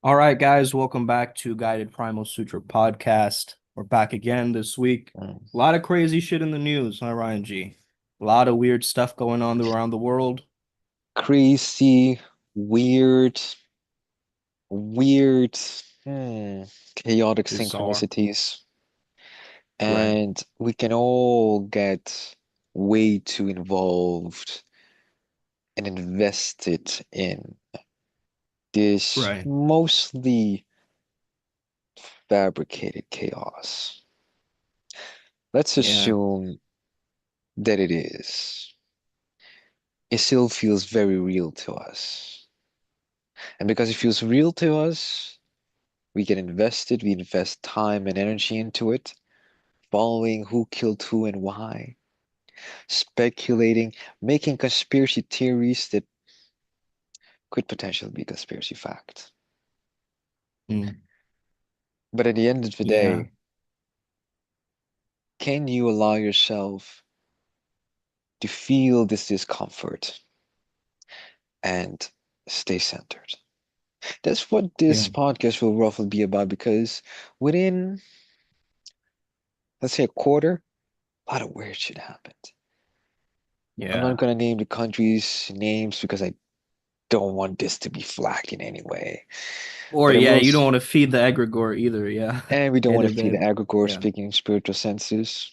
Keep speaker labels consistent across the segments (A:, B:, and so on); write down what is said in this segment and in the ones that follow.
A: All right, guys, welcome back to Guided Primal Sutra podcast. We're back again this week.
B: Mm.
A: A lot of crazy shit in the news, huh, Ryan G? A lot of weird stuff going on around the world.
B: Crazy, weird, weird, hmm, chaotic
A: Bizarre.
B: synchronicities.
A: Right.
B: And we can all get way too involved and invested in this
A: Right.
B: mostly fabricated chaos. Let's
A: Yeah.
B: assume that it is. It still feels very real to us. And because it feels real to us, we get invested, we invest time and energy into it, following who killed who and why, speculating, making conspiracy theories that could potentially be conspiracy fact.
A: Mm.
B: But at the end of the
A: Yeah.
B: day, can you allow yourself to feel this discomfort and stay centered? That's what this
A: Yeah.
B: podcast will roughly be about because within, let's say, a quarter, a lot of weird shit happened. I'm not
A: Yeah.
B: going to name the countries' names because I don't want this to be flagged in any way.
A: Or
B: But I
A: yeah,
B: will.
A: you don't want to feed the egregore either. Yeah.
B: And we don't want to
A: Edit
B: feed the
A: it.
B: egregore
A: Yeah.
B: speaking in spiritual senses.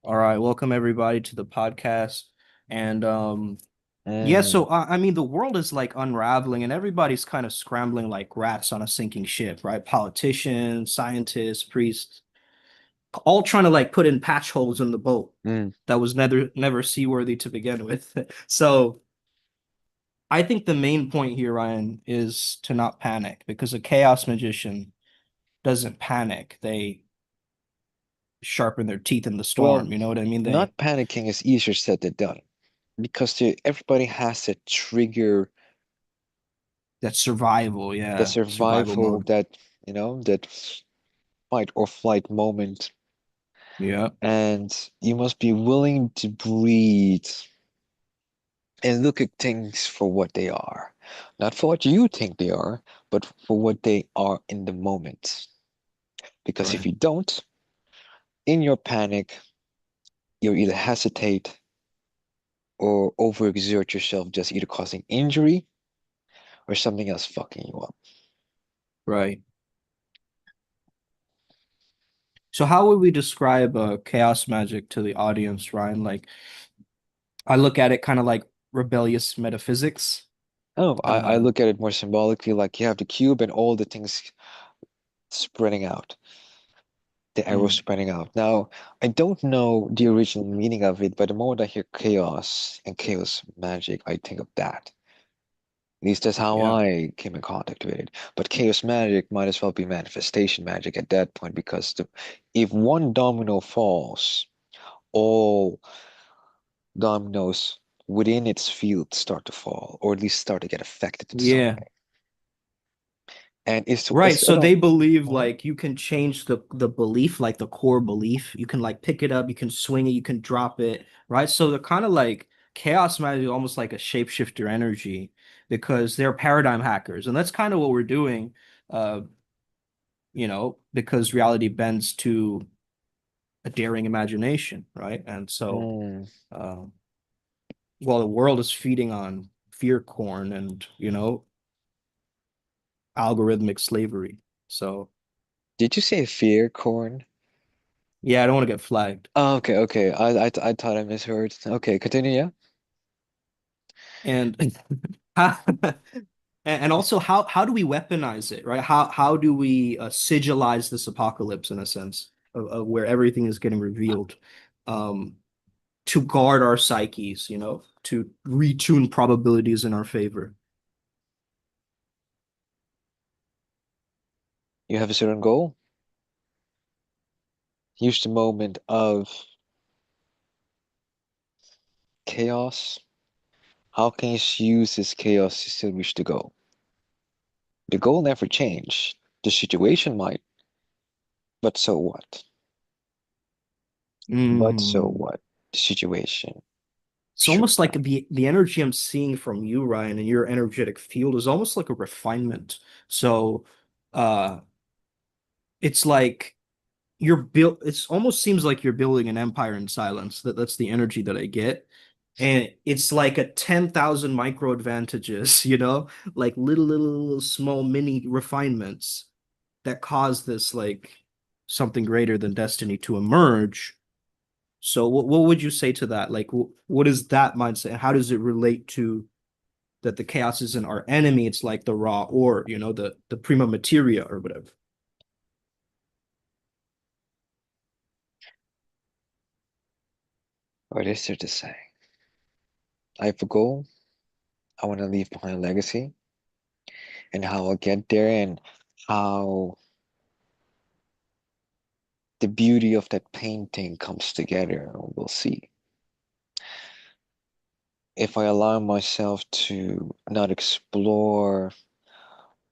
A: All right. Welcome everybody to the podcast. And yeah,
B: Mm,
A: so I mean, the world is like unraveling, and everybody's kind of scrambling like rats on a sinking ship, right? Politicians, scientists, priests, all trying to like put in patch holes in the boat
B: mm.
A: that was never seaworthy to begin with. So I think the main point here, Ryan, is to not panic because a chaos magician doesn't panic. They sharpen their teeth in the
B: Well,
A: storm. You know what I mean?
B: not panicking is easier said than done because everybody has to trigger
A: That's survival,
B: the
A: yeah, survival
B: survival
A: mode.
B: that fight or flight moment.
A: Yeah,
B: And you must be willing to breathe and look at things for what they are. Not for what you think they are, but for what they are in the moment. Because if
A: right.
B: you don't, in your panic, you either hesitate or overexert yourself, just either causing injury or something else fucking you up.
A: Right. So how would we describe chaos magic to the audience, Ryan? Like I look at it kind of like rebellious metaphysics.
B: Oh, I
A: Uh,
B: look at it more symbolically like you have the cube and all the things spreading out, the arrows
A: mm,
B: spreading out. Now, I don't know the original meaning of it, but the moment I hear chaos and chaos magic, I think of that. At least that's how
A: yeah,
B: I came in contact with it. But chaos magic might as well be manifestation magic at that point because if one domino falls, all dominoes within its field start to fall, or at least start to get affected in some
A: yeah.
B: way. And
A: Right.
B: I
A: So
B: don't.
A: they believe
B: Mhm.
A: like you can change the belief, like the core belief. You can like pick it up, you can swing it, you can drop it, right? So they're kind of like chaos magic, almost like a shapeshifter energy because they're paradigm hackers. And that's kind of what we're doing, uh, because reality bends to a daring imagination, right? And so
B: Mm.
A: uh, while the world is feeding on fear corn and, algorithmic slavery. So
B: Did you say fear corn?
A: yeah, I don't want to get flagged.
B: Oh, okay, okay. I thought I misheard. Okay, continue, yeah.
A: And and also how do we weaponize it, right? How do we sigilize this apocalypse in a sense of where everything is getting revealed, um, to guard our psyches, to retune probabilities in our favor.
B: You have a certain goal. Here's the moment of chaos. How can you use this chaos to still reach the goal? The goal never changed. The situation might, but so what? But so
A: Mm,
B: what? The situation.
A: It's
B: Sure.
A: almost like the energy I'm seeing from you, Ryan, and your energetic field is almost like a refinement. So uh it's like you're built it's almost seems like you're building an empire in silence. That's the energy that I get. And it's like a 10,000 micro advantages, like little small mini refinements that cause this like something greater than destiny to emerge. So what would you say to that? Like what is that mindset? How does it relate to that the chaos isn't our enemy? It's like the raw ore, the prima materia or whatever.
B: What is there to say? I have a goal. I want to leave behind a legacy, and how I'll get there, and how the beauty of that painting comes together. We'll see. If I allow myself to not explore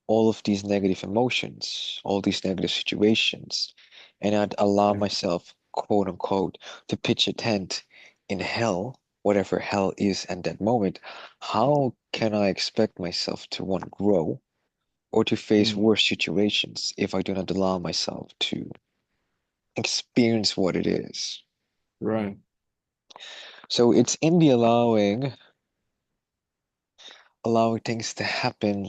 B: all of these negative emotions, all these negative situations, and I'd allow
A: Yeah.
B: myself, quote unquote, to pitch a tent in hell, whatever hell is at that moment, how can I expect myself to want to grow or to face
A: Mm,
B: worse situations if I do not allow myself to experience what it is?
A: right.
B: So it's in the allowing things to happen,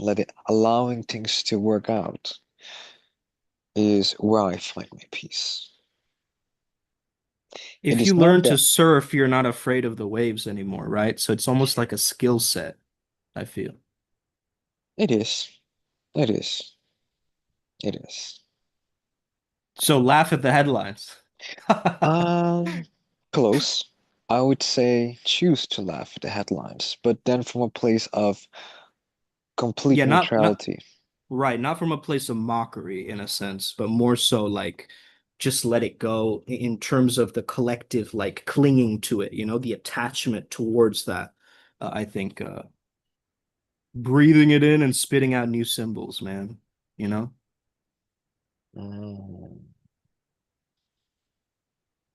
B: allowing things to work out is where I find my peace. It
A: If you
B: is not
A: learn to
B: that
A: surf, you're not afraid of the waves anymore, right? So it's almost like a skill set, I feel.
B: it is. It is. It is.
A: So laugh at the headlines.
B: Um, Close. I would say choose to laugh at the headlines, but then from a place of complete
A: Yeah, not
B: neutrality.
A: right, not from a place of mockery in a sense, but more so like just let it go in terms of the collective like clinging to it, the attachment towards that. I think breathing it in and spitting out new symbols, man, you know?
B: Mm,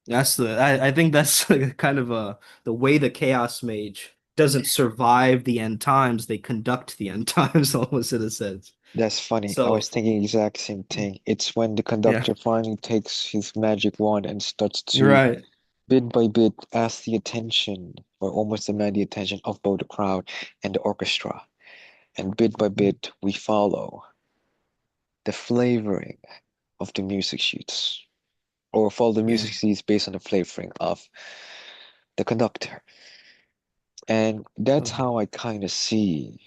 A: I think that's like kind of the way the Chaos Mage doesn't survive the end times, they conduct the end times almost in a sense.
B: that's funny. I was
A: So,
B: thinking the exact same thing. It's when the
A: yeah,
B: conductor finally takes his magic wand and starts
A: you're
B: to
A: right.
B: bit by bit ask the attention, or almost demand the attention of both the crowd and the orchestra. And bit by bit, we follow the flavoring of the music sheets, or follow the
A: Yeah.
B: music sheets based on the flavoring of the conductor. And that's
A: Okay.
B: how I kind of see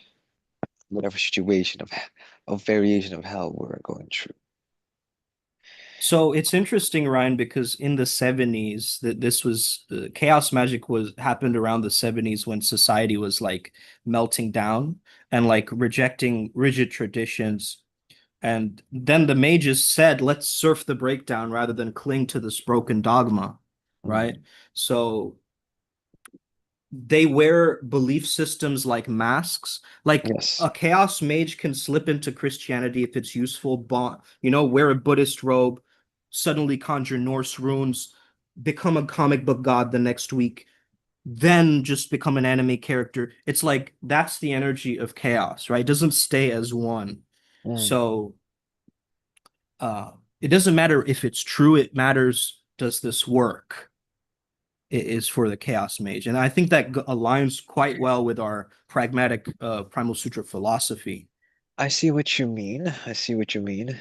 B: whatever situation of variation of hell we're going through.
A: So it's interesting, Ryan, because in the 70s, that this was chaos magic was happened around the 70s when society was like melting down and like rejecting rigid traditions. And then the mages said, let's surf the breakdown rather than cling to this broken dogma, right?
B: Mm,
A: So they wear belief systems like masks. Like
B: yes.
A: a chaos mage can slip into Christianity if it's useful, but wear a Buddhist robe, suddenly conjure Norse runes, become a comic book god the next week, then just become an anime character. It's like that's the energy of chaos, right? It doesn't stay as one.
B: Mm.
A: So it doesn't matter if it's true, it matters does this work? Is for the Chaos Mage. And I think that aligns quite well with our pragmatic Primal Sutra philosophy.
B: I see what you mean. I see what you mean.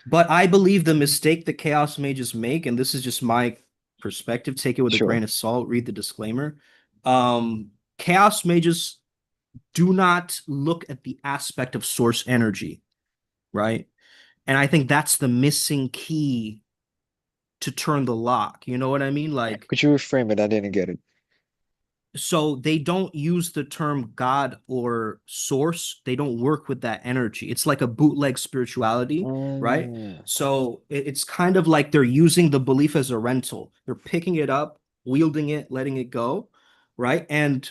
A: But I believe the mistake the Chaos Mages make, and this is just my perspective, take it with a
B: Sure.
A: grain of salt, read the disclaimer. Chaos Mages do not look at the aspect of source energy, right? And I think that's the missing key to turn the lock. You know what I mean? Like,
B: Could you reframe it? I didn't get it.
A: so they don't use the term God or source. They don't work with that energy. It's like a bootleg spirituality, right?
B: Mm,
A: So it's kind of like they're using the belief as a rental. They're picking it up, wielding it, letting it go, right? And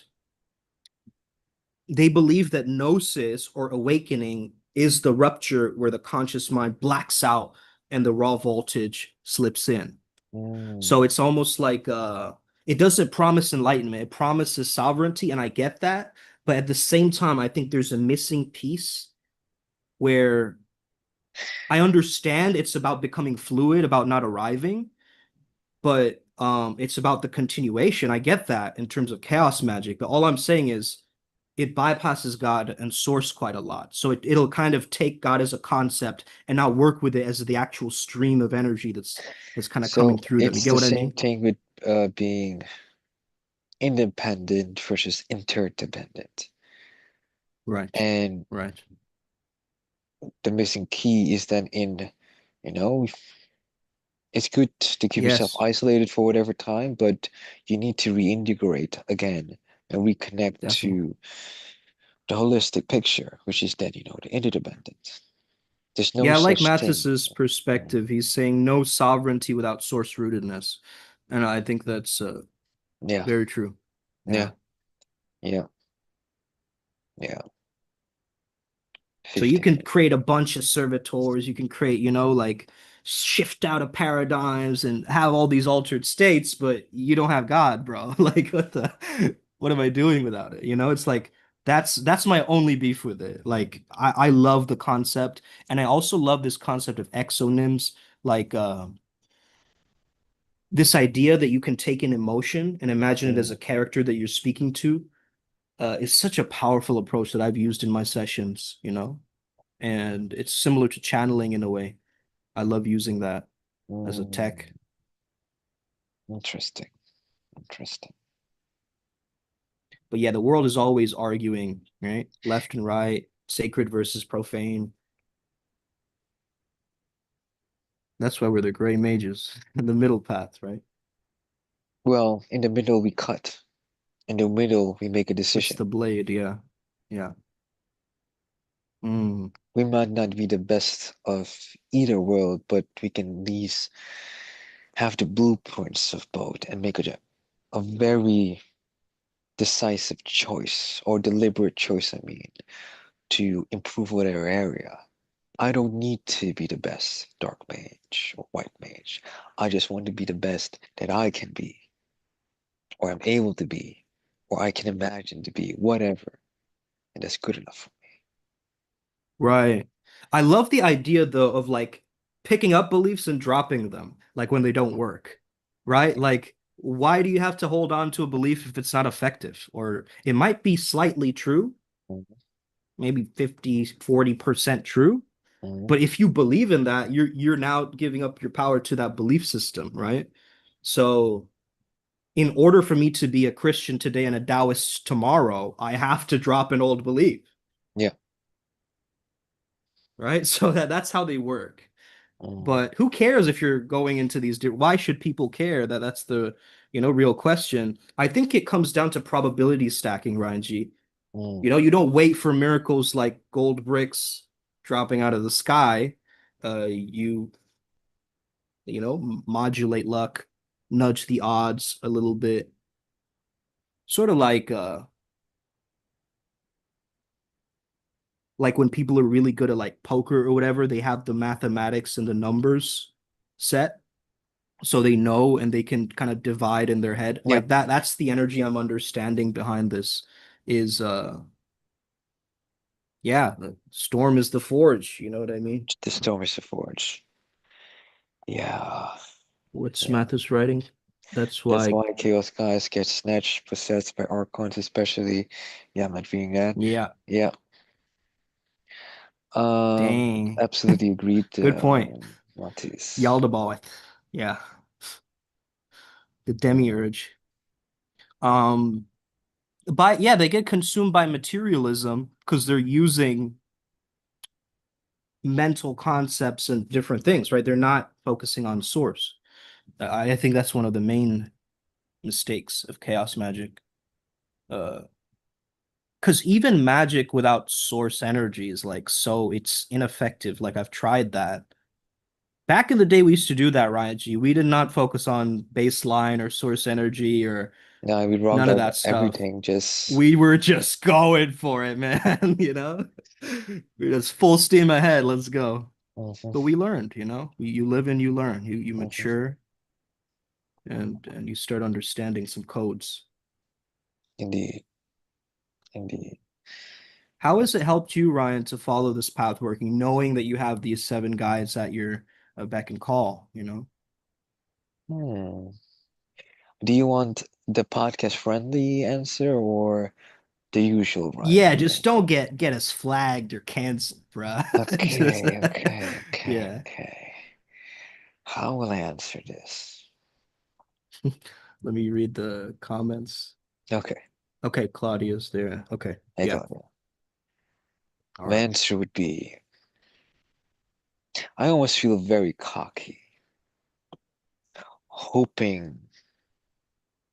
A: they believe that gnosis or awakening is the rupture where the conscious mind blacks out and the raw voltage slips in.
B: mm.
A: So it's almost like it doesn't promise enlightenment. It promises sovereignty, and I get that. But at the same time, I think there's a missing piece where I understand it's about becoming fluid, about not arriving, but it's about the continuation. I get that in terms of chaos magic, but all I'm saying is it bypasses God and source quite a lot. So it'll kind of take God as a concept and not work with it as the actual stream of energy that's kind of coming
B: So
A: through them. You
B: it's
A: get
B: the
A: what I
B: same
A: mean?
B: thing with being independent versus interdependent.
A: Right.
B: And
A: Right.
B: the missing key is then in, you know, it's good to keep yourself
A: Yes,
B: isolated for whatever time, but you need to reintegrate again and reconnect
A: definitely.
B: to the holistic picture, which is then, the interdependence. There's no
A: Yeah, I like
B: such thing.
A: Mathis's perspective. He's saying no sovereignty without source rootedness. And I think that's
B: Yeah,
A: very true.
B: yeah,
A: Yeah.
B: yeah, yeah.
A: So you
B: 15
A: can
B: minutes.
A: create a bunch of servitors, you can create, like shift out of paradigms and have all these altered states, but you don't have God, bro. Like what am I doing without it? It's like that's my only beef with it. Like I love the concept, and I also love this concept of exonyms, like this idea that you can take an emotion and imagine it as
B: Mm,
A: a character that you're speaking to, is such a powerful approach that I've used in my sessions. And it's similar to channeling in a way. I love using that as a tech.
B: mm, interesting, interesting.
A: But yeah, the world is always arguing, right? Left and right, sacred versus profane. That's why we're the gray mages, in the middle path, right?
B: Well, in the middle we cut. In the middle we make a
A: It's
B: decision.
A: the blade, yeah. Yeah. Mm.
B: We might not be the best of either world, but we can at least have the blueprints of both and make a very decisive choice or deliberate choice, I mean, to improve whatever area. I don't need to be the best dark mage or white mage. I just want to be the best that I can be, or I'm able to be, or I can imagine to be, whatever. And that's good enough for
A: Right. I love the idea though of like picking up beliefs and dropping them, like when they don't work, right? Like, why do you have to hold on to a belief if it's not effective? Or it might be slightly true,
B: me.
A: maybe 50, 40% true.
B: Mhm,
A: But if you believe in that, you're now giving up your power to that belief system, right? So in order for me to be a Christian today and a Taoist tomorrow, I have to drop an old belief,
B: yeah.
A: right? So that's how they work.
B: Mm,
A: But who cares if you're going into these? Why should people care? That's the real question. I think it comes down to probability stacking, Ryan G.
B: mm,
A: You don't wait for miracles like gold bricks dropping out of the sky. You modulate luck, nudge the odds a little bit. Sort of like when people are really good at like poker or whatever, they have the mathematics and the numbers set so they know and they can kind of divide in their head.
B: yeah.
A: Like that's the energy I'm understanding behind this is yeah, the storm is the forge, you know what I mean?
B: The storm is the forge. Yeah.
A: What's
B: Yeah.
A: Mathis writing? That's
B: That's
A: why
B: why Chaos guys get snatched, possessed by Archons, especially. Yeah, I'm not reading that.
A: yeah,
B: Yeah.
A: dang.
B: Absolutely agreed,
A: Good point.
B: Matisse.
A: Yaldabaoth. Yeah, the
B: Mm,
A: demiurge. Um but yeah, they get consumed by materialism because they're using mental concepts and different things, right? They're not focusing on source. I think that's one of the main mistakes of chaos magic. Because even magic without source energy is like so it's ineffective. Like I've tried that. Back in the day, we used to do that, Ryan G. We did not focus on baseline or source energy or
B: now we robbed
A: none of
B: out
A: that stuff.
B: everything, just
A: We were just going for it, man. We're just full steam ahead. Let's go.
B: mhm,
A: But we learned, you live and you learn. You
B: mhm.
A: mature. and you start understanding some codes.
B: Indeed, indeed.
A: How has it helped you, Ryan, to follow this path working, knowing that you have these seven guides at your beck and call, you know?
B: Hmm. Do you want the podcast friendly answer or the usual Ryan
A: Yeah,
B: B
A: just don't
B: answer?
A: get us flagged or canceled, bruh. Just
B: Okay, okay, okay,
A: yeah.
B: okay. How will I answer this?
A: Let me read the comments.
B: Okay,
A: Okay, Claudia's there. Okay.
B: I
A: Yeah.
B: got it.
A: All
B: My
A: right.
B: answer would be I almost feel very cocky, hoping,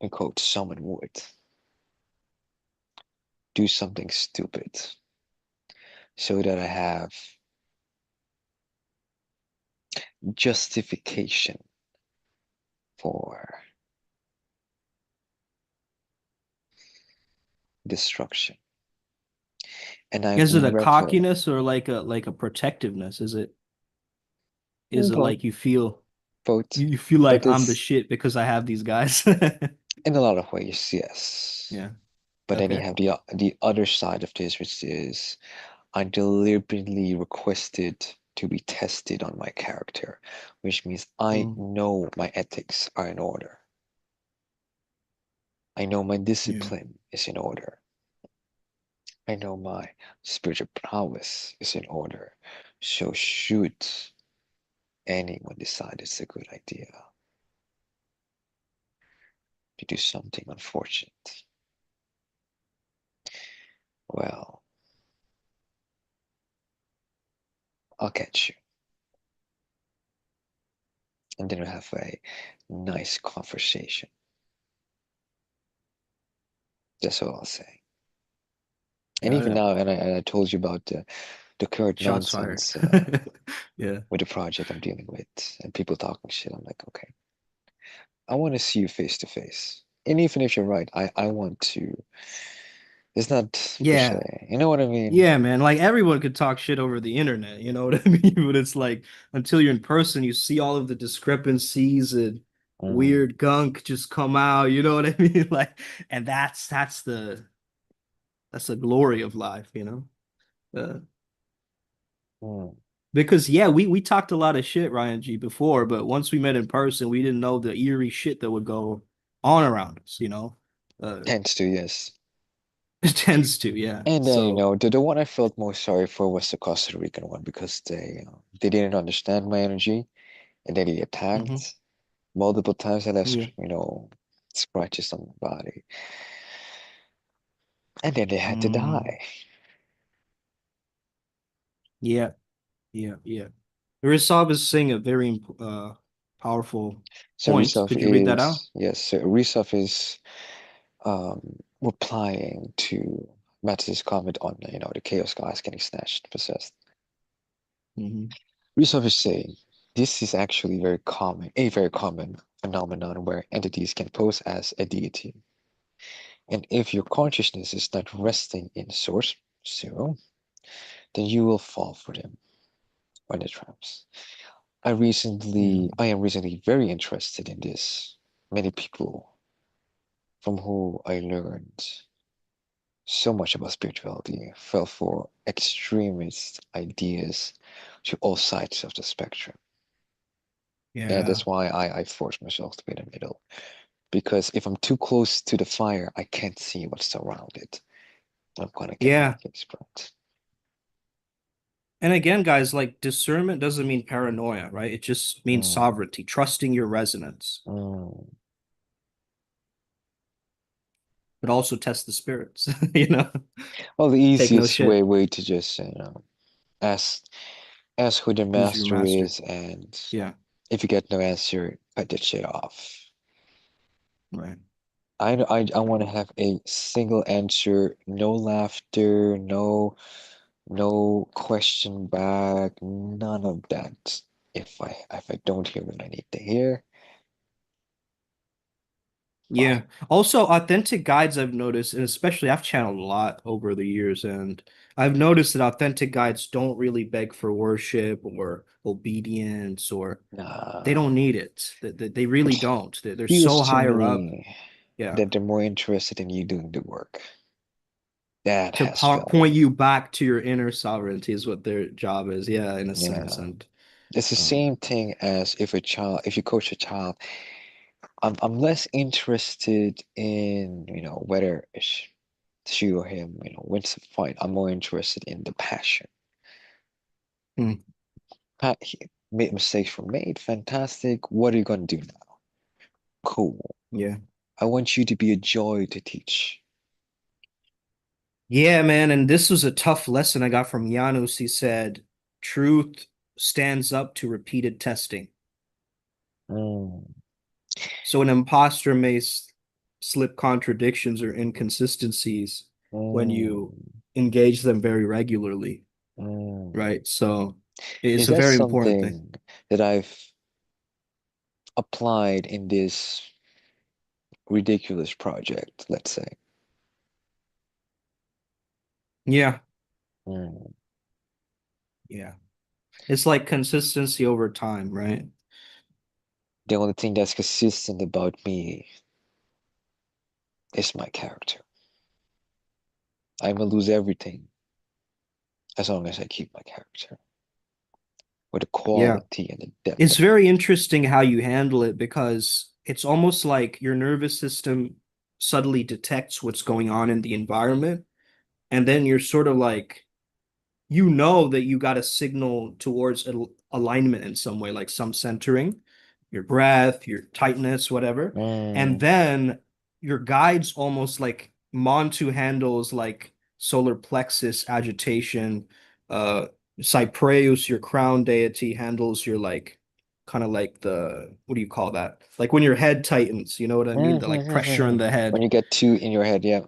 B: in quotes, someone would do something stupid so that I have justification for destruction. And I
A: Is it a
B: reckon,
A: cockiness or like a protectiveness? Is it
B: both,
A: like you feel
B: both,
A: you feel like
B: but
A: I'm the
B: it's
A: shit because I have these guys?
B: in a lot of ways, yes.
A: Yeah.
B: But then you
A: Okay.
B: have the other side of this, which is I deliberately requested to be tested on my character, which means I
A: Mm,
B: know my ethics are in order. I know my
A: yeah.
B: discipline is in order. I know my spiritual prowess is in order. So should anyone decide it's a good idea to do something unfortunate, well, I'll catch you. And then we'll have a nice conversation. That's all I'll say. And
A: Got
B: even
A: it.
B: now, and I told you about the current
A: Shots fired.
B: nonsense
A: Yeah.
B: with the project I'm dealing with and people talking shit. I'm like, okay, I want to see you face to face. And even if you're right, I want to. It's not per
A: Yeah.
B: se. You know what I mean?
A: Yeah, man. Like everyone could talk shit over the internet, you know what I mean? But it's like until you're in person, you see all of the discrepancies and
B: Mm,
A: weird gunk just come out, you know what I mean? Like, and that's the glory of life, you know? Uh,
B: mm.
A: because yeah, we talked a lot of shit, Ryan G, before, but once we met in person, we didn't know the eerie shit that would go on around us, you know?
B: Tends to, yes.
A: It tends to, yeah.
B: And then,
A: So,
B: the one I felt most sorry for was the Costa Rican one because they didn't understand my energy and then they
A: mhm,
B: attacked multiple times. I left,
A: yeah.
B: scratches on my body. And then they had to
A: Mm,
B: die.
A: yeah, yeah, yeah. Risav is saying a very powerful
B: So
A: point.
B: Risov
A: Could you read that out?
B: is, yes, so Risov is replying to Matiz's comment on, the Chaos guys getting snatched, possessed.
A: Hmm.
B: Risov is saying this is actually a very common phenomenon where entities can pose as a deity. And if your consciousness is not resting in source zero, then you will fall for them or the traps.
A: Yeah,
B: I am recently very interested in this. Many people from who I learned so much about spirituality fell for extremist ideas to all sides of the spectrum. And
A: yeah,
B: that's why I force myself to be in the middle. Because if I'm too close to the fire, I can't see what's around it. I'm gonna get my
A: yeah.
B: face burnt.
A: And again, guys, like discernment doesn't mean paranoia, right? It just means
B: Mm,
A: sovereignty, trusting your resonance,
B: mm.
A: but also test the spirits, you know?
B: Well, the
A: Take no
B: easiest
A: shit.
B: way to just, ask ask who the
A: Who's your
B: master
A: master?
B: is, and
A: Yeah,
B: if you get no answer, cut that shit off.
A: right.
B: I want to have a single answer, no laughter, no question back, none of that. If I don't hear what I need to hear,
A: Yeah. Also, authentic guides I've noticed, and especially I've channeled a lot over the years, and I've noticed that authentic guides don't really beg for worship or obedience, or they
B: Nah,
A: don't need it. They really
B: it
A: don't. They're
B: feels
A: so
B: to
A: higher up.
B: me
A: Yeah.
B: that they're more interested in you doing the work. That
A: To
B: has
A: point
B: value.
A: you back to your inner sovereignty is what their job is. Yeah, in a sense.
B: Yeah.
A: And
B: It's the
A: um,
B: same thing as if you coach a child, I'm less interested in, whether she or him, wins the fight. I'm more interested in the passion.
A: hmm,
B: Made mistakes were made, fantastic. What are you gonna do now? Cool.
A: yeah.
B: I want you to be a joy to teach.
A: Yeah, man. And this was a tough lesson I got from Janus. He said, truth stands up to repeated testing.
B: Mm,
A: So an imposter may slip contradictions or inconsistencies when you
B: mm,
A: engage them very regularly,
B: mm.
A: right? So it's
B: Is
A: a
B: that
A: very important thing.
B: something that I've applied in this ridiculous project, let's say?
A: Yeah,
B: Mm.
A: yeah. It's like consistency over time, right?
B: The only thing that's consistent about me is my character. I'm gonna lose everything as long as I keep my character with the
A: Yeah.
B: quality and the depth
A: It's
B: of it.
A: very interesting how you handle it because it's almost like your nervous system subtly detects what's going on in the environment, and then you're sort of like you know that you got to signal towards alignment in some way, like some centering, your breath, your tightness, whatever. And
B: Mm,
A: then your guides almost like Montu handles like solar plexus agitation. Uh, Cypraeus, your crown deity, handles your like kind of like the what do you call that? Like when your head tightens, you know what I mean? The like pressure in the
B: when
A: head.
B: you get two in your head, yeah.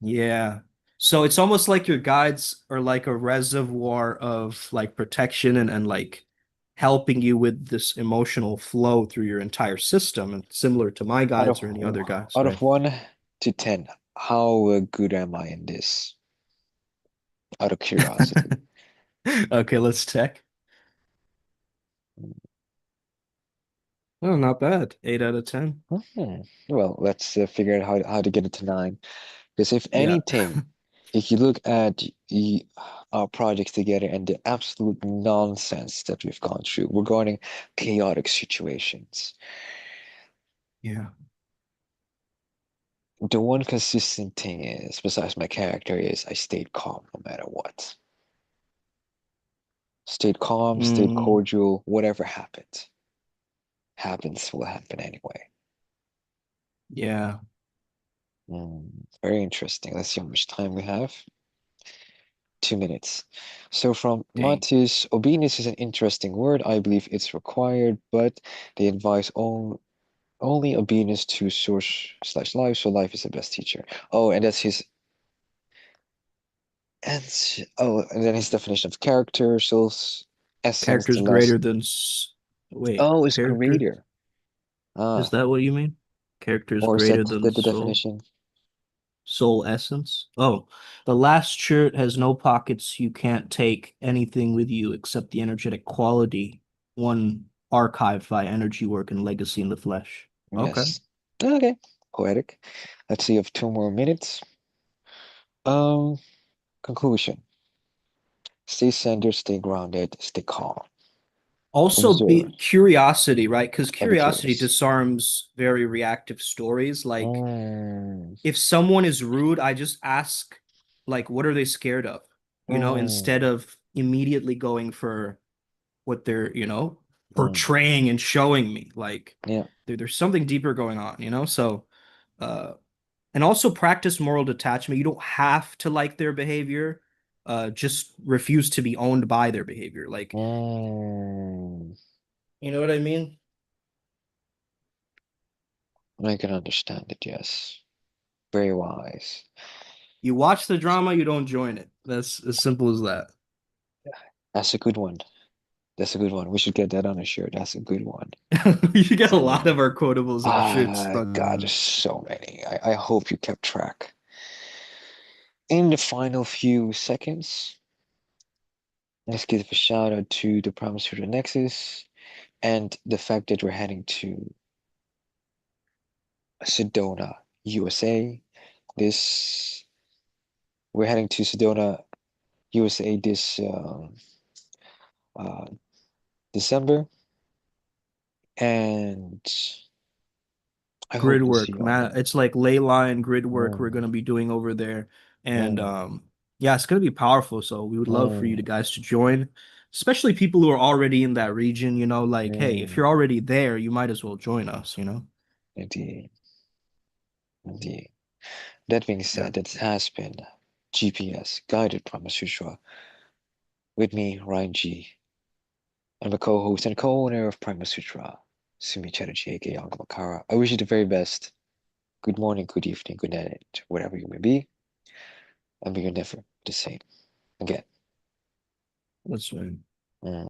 A: Yeah. So it's almost like your guides are like a reservoir of like protection and like helping you with this emotional flow through your entire system, and similar to my
B: Out
A: guides
B: of
A: or any other guides,
B: out
A: right?
B: of 1 to 10, how good am I in this? Out of curiosity.
A: Okay, let's check. Oh, not bad. 8 out of 10.
B: Hmm. Well, let's figure out how to get it to 9. Because if
A: Yeah.
B: anything, if you look at our projects together and the absolute nonsense that we've gone through regarding chaotic situations,
A: Yeah.
B: the one consistent thing is, besides my character, is I stayed calm no matter what. Stayed calm, stayed
A: Mm,
B: cordial, whatever happens will happen anyway.
A: yeah.
B: Very interesting. Let's see how much time we have. 2 minutes. So from
A: Dang.
B: Matthias, obedience is an interesting word. I believe it's required, but they advise only obedience to source/life, so life is the best teacher. Oh, and that's his and then his definition of character, soul's essence,
A: Character's
B: the last.
A: greater than wait,
B: Oh, it's
A: character?
B: greater.
A: Is
B: Ah,
A: that what you mean? Character is
B: or is that
A: greater than
B: the
A: soul?
B: definition?
A: Soul essence. Oh, the last shirt has no pockets. You can't take anything with you except the energetic quality, one archived by energy work and legacy in the flesh. Okay.
B: Yes. Okay. Poetic. Let's see, you have 2 more minutes. Um, Conclusion. Stay centered, stay grounded, stay calm.
A: Also,
B: Observe
A: be curiosity, right? Because
B: and be
A: curiosity
B: curious.
A: disarms very reactive stories. Like,
B: Mm,
A: if someone is rude, I just ask, like, what are they scared of?
B: mm,
A: Instead of immediately going for what they're,
B: mm.
A: portraying and showing me. Like
B: Yeah.
A: there's something deeper going on. So uh and also practice moral detachment. You don't have to like their behavior. Just refuse to be owned by their behavior. Like,
B: Mm,
A: you know what I mean?
B: I can understand it, yes. Very wise.
A: You watch the drama, you don't join it. That's as simple as that.
B: That's a good one. That's a good one. We should get that on a shirt. That's a good one.
A: We should get
B: That's
A: a
B: a good
A: lot
B: one.
A: of our quotables on shirts
B: Ah,
A: stuck.
B: God, there's so many. I hope you kept track. In the final few seconds, let's give a shout out to the Primal Sutra Nexus and the fact that we're heading to Sedona, USA. This we're heading to Sedona, USA this uh, December, and I
A: Grid
B: hope to see
A: work,
B: you all
A: man.
B: there.
A: It's like ley line grid work we're
B: Mm,
A: gonna be doing over there. And
B: mm,
A: yeah, it's gonna be powerful. So we would love for you to
B: mm,
A: guys to join, especially people who are already in that region, like, hey, if
B: mm.
A: you're already there, you might as well join us.
B: Indeed, indeed. That being
A: Yeah.
B: said, that has been GPS Guided Primal Sutra with me, Ryan G. I'm a co-host and co-owner of Primal Sutra, Sumi Chatterjee, aka Uncle Makara. I wish you the very best. Good morning, good evening, good night, wherever you may be, and may you never be the same again.
A: That's right.
B: Mm.